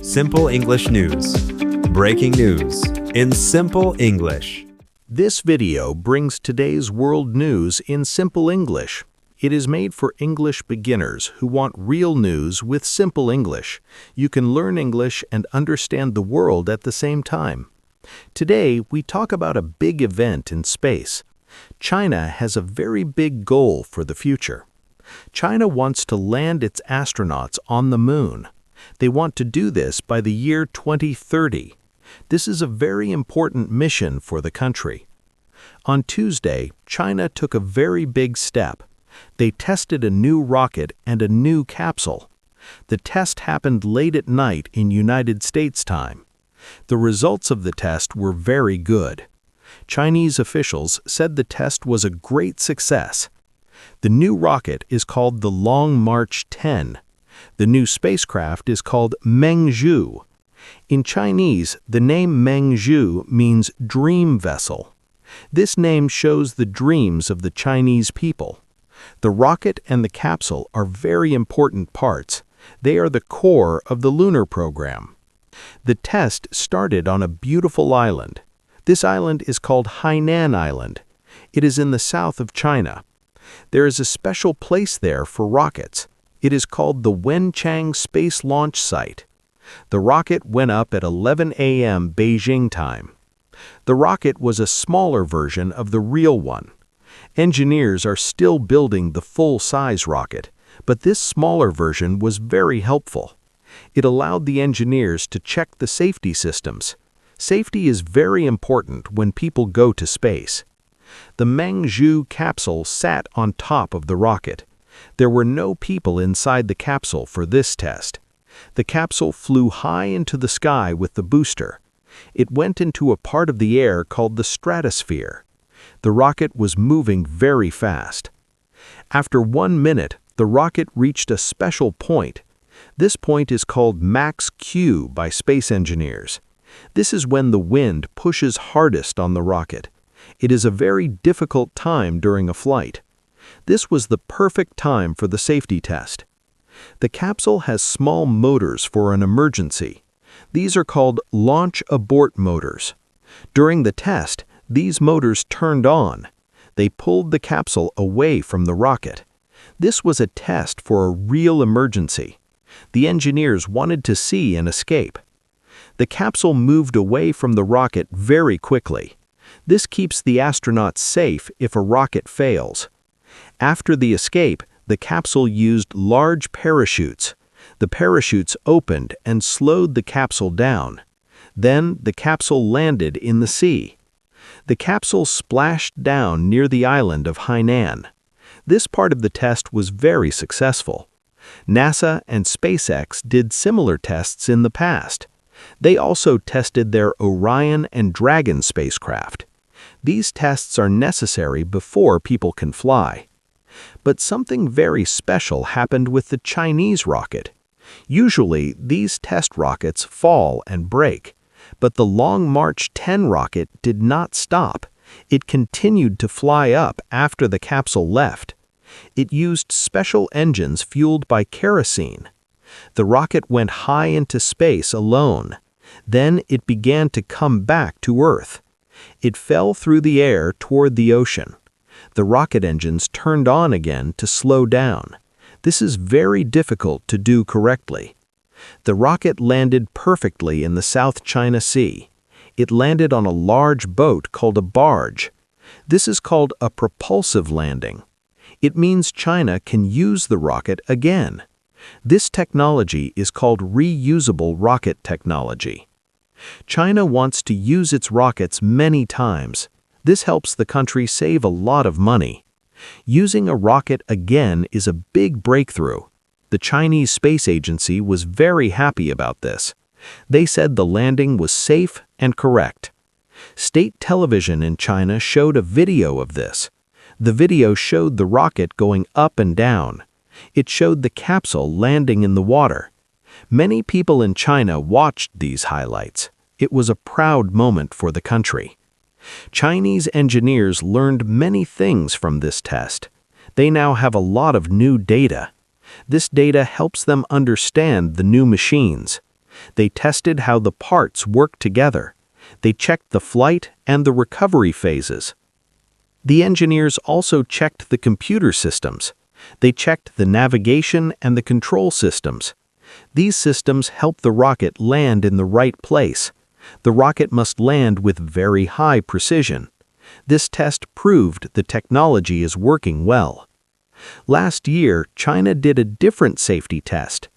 Simple English News. Breaking news in simple English. This video brings today's world news in simple English. It is made for English beginners who want real news with simple English. You can learn English and understand the world at the same time. Today, we talk about a big event in space. China has a very big goal for the future. China wants to land its astronauts on the moon. They want to do this by the year 2030. This is a very important mission for the country. On Tuesday, China took a very big step. They tested a new rocket and a new capsule. The test happened late at night in United States time. The results of the test were very good. Chinese officials said the test was a great success. The new rocket is called the Long March 10. The new spacecraft is called Mengzhu. In Chinese, the name Mengzhu means dream vessel. This name shows the dreams of the Chinese people. The rocket and the capsule are very important parts. They are the core of the lunar program. The test started on a beautiful island. This island is called Hainan Island. It is in the south of China. There is a special place there for rockets. It is called the Wenchang Space Launch Site. The rocket went up at 11 a.m. Beijing time. The rocket was a smaller version of the real one. Engineers are still building the full-size rocket, but this smaller version was very helpful. It allowed the engineers to check the safety systems. Safety is very important when people go to space. The Mengzhu capsule sat on top of the rocket. There were no people inside the capsule for this test. The capsule flew high into the sky with the booster. It went into a part of the air called the stratosphere. The rocket was moving very fast. After 1 minute, the rocket reached a special point. This point is called Max Q by space engineers. This is when the wind pushes hardest on the rocket. It is a very difficult time during a flight. This was the perfect time for the safety test. The capsule has small motors for an emergency. These are called launch abort motors. During the test, these motors turned on. They pulled the capsule away from the rocket. This was a test for a real emergency. The engineers wanted to see an escape. The capsule moved away from the rocket very quickly. This keeps the astronauts safe if a rocket fails. After the escape, the capsule used large parachutes. The parachutes opened and slowed the capsule down. Then the capsule landed in the sea. The capsule splashed down near the island of Hainan. This part of the test was very successful. NASA and SpaceX did similar tests in the past. They also tested their Orion and Dragon spacecraft. These tests are necessary before people can fly. But something very special happened with the Chinese rocket. Usually, these test rockets fall and break. But the Long March 10 rocket did not stop. It continued to fly up after the capsule left. It used special engines fueled by kerosene. The rocket went high into space alone. Then it began to come back to Earth. It fell through the air toward the ocean. The rocket engines turned on again to slow down. This is very difficult to do correctly. The rocket landed perfectly in the South China Sea. It landed on a large boat called a barge. This is called a propulsive landing. It means China can use the rocket again. This technology is called reusable rocket technology. China wants to use its rockets many times. This helps the country save a lot of money. Using a rocket again is a big breakthrough. The Chinese Space Agency was very happy about this. They said the landing was safe and correct. State television in China showed a video of this. The video showed the rocket going up and down. It showed the capsule landing in the water. Many people in China watched these highlights. It was a proud moment for the country. Chinese engineers learned many things from this test. They now have a lot of new data. This data helps them understand the new machines. They tested how the parts work together. They checked the flight and the recovery phases. The engineers also checked the computer systems. They checked the navigation and the control systems. These systems help the rocket land in the right place. The rocket must land with very high precision. This test proved the technology is working well. Last year, China did a different safety test.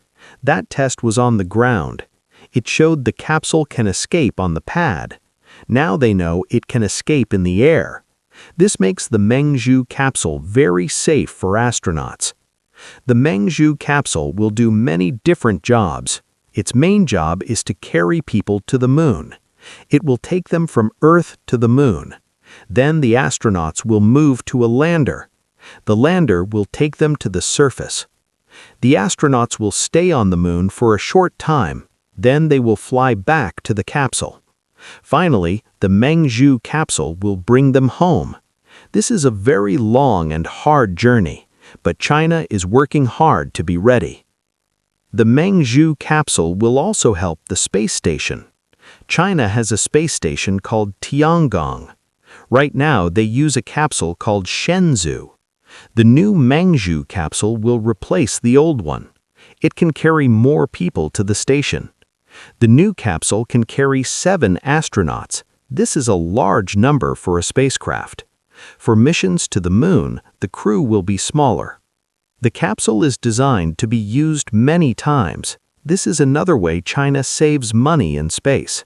That test was on the ground. It showed the capsule can escape on the pad. Now they know it can escape in the air. This makes the Mengzhu capsule very safe for astronauts. The Mengzhu capsule will do many different jobs. Its main job is to carry people to the moon. It will take them from Earth to the moon. Then the astronauts will move to a lander. The lander will take them to the surface. The astronauts will stay on the moon for a short time. Then they will fly back to the capsule. Finally, the Mengzhu capsule will bring them home. This is a very long and hard journey, but China is working hard to be ready. The Mengzhu capsule will also help the space station. China has a space station called Tiangong. Right now, they use a capsule called Shenzhou. The new Mengzhu capsule will replace the old one. It can carry more people to the station. The new capsule can carry 7 astronauts. This is a large number for a spacecraft. For missions to the moon, the crew will be smaller. The capsule is designed to be used many times. This is another way China saves money in space.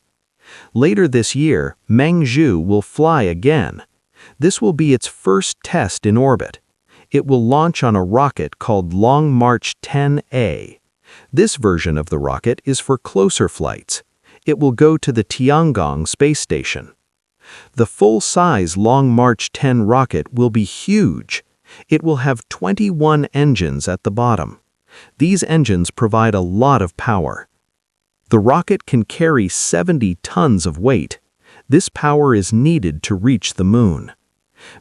Later this year, Mengzhu will fly again. This will be its first test in orbit. It will launch on a rocket called Long March 10A. This version of the rocket is for closer flights. It will go to the Tiangong space station. The full-size Long March 10 rocket will be huge. It will have 21 engines at the bottom. These engines provide a lot of power. The rocket can carry 70 tons of weight. This power is needed to reach the moon.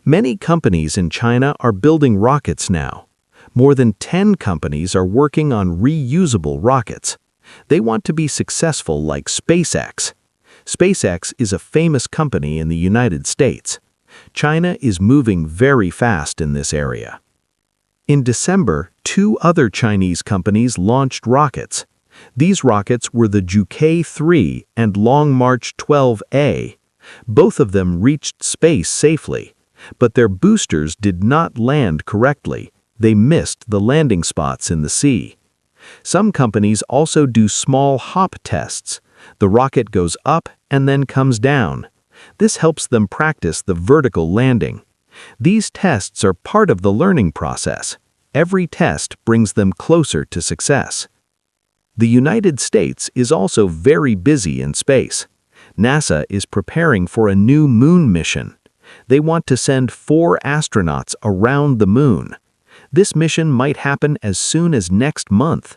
Many companies in China are building rockets now. More than 10 companies are working on reusable rockets. They want to be successful like SpaceX. SpaceX is a famous company in the United States. China is moving very fast in this area. In December, 2 other Chinese companies launched rockets. These rockets were the Zhuke 3 and Long March 12A. Both of them reached space safely, but their boosters did not land correctly. They missed the landing spots in the sea. Some companies also do small hop tests. The rocket goes up and then comes down. This helps them practice the vertical landing. These tests are part of the learning process. Every test brings them closer to success. The United States is also very busy in space. NASA is preparing for a new moon mission. They want to send 4 astronauts around the moon. This mission might happen as soon as next month.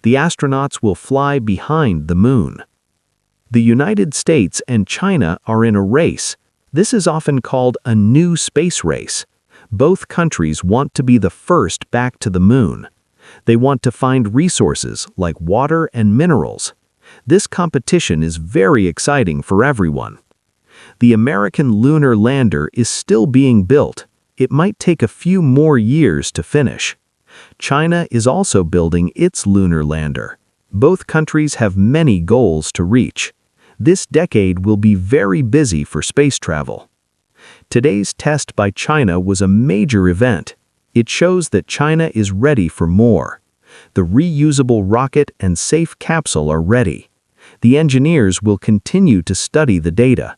The astronauts will fly behind the moon. The United States and China are in a race. This is often called a new space race. Both countries want to be the first back to the moon. They want to find resources like water and minerals. This competition is very exciting for everyone. The American lunar lander is still being built. It might take a few more years to finish. China is also building its lunar lander. Both countries have many goals to reach. This decade will be very busy for space travel. Today's test by China was a major event. It shows that China is ready for more. The reusable rocket and safe capsule are ready. The engineers will continue to study the data.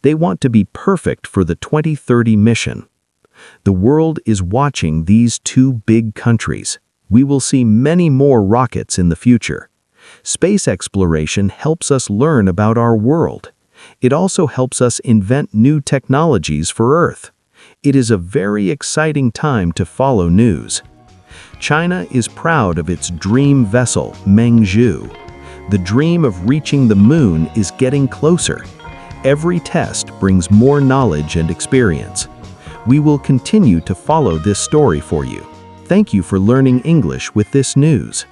They want to be perfect for the 2030 mission. The world is watching these 2 big countries. We will see many more rockets in the future. Space exploration helps us learn about our world. It also helps us invent new technologies for Earth. It is a very exciting time to follow news. China is proud of its dream vessel, Mengzhu. The dream of reaching the moon is getting closer. Every test brings more knowledge and experience. We will continue to follow this story for you. Thank you for learning English with this news.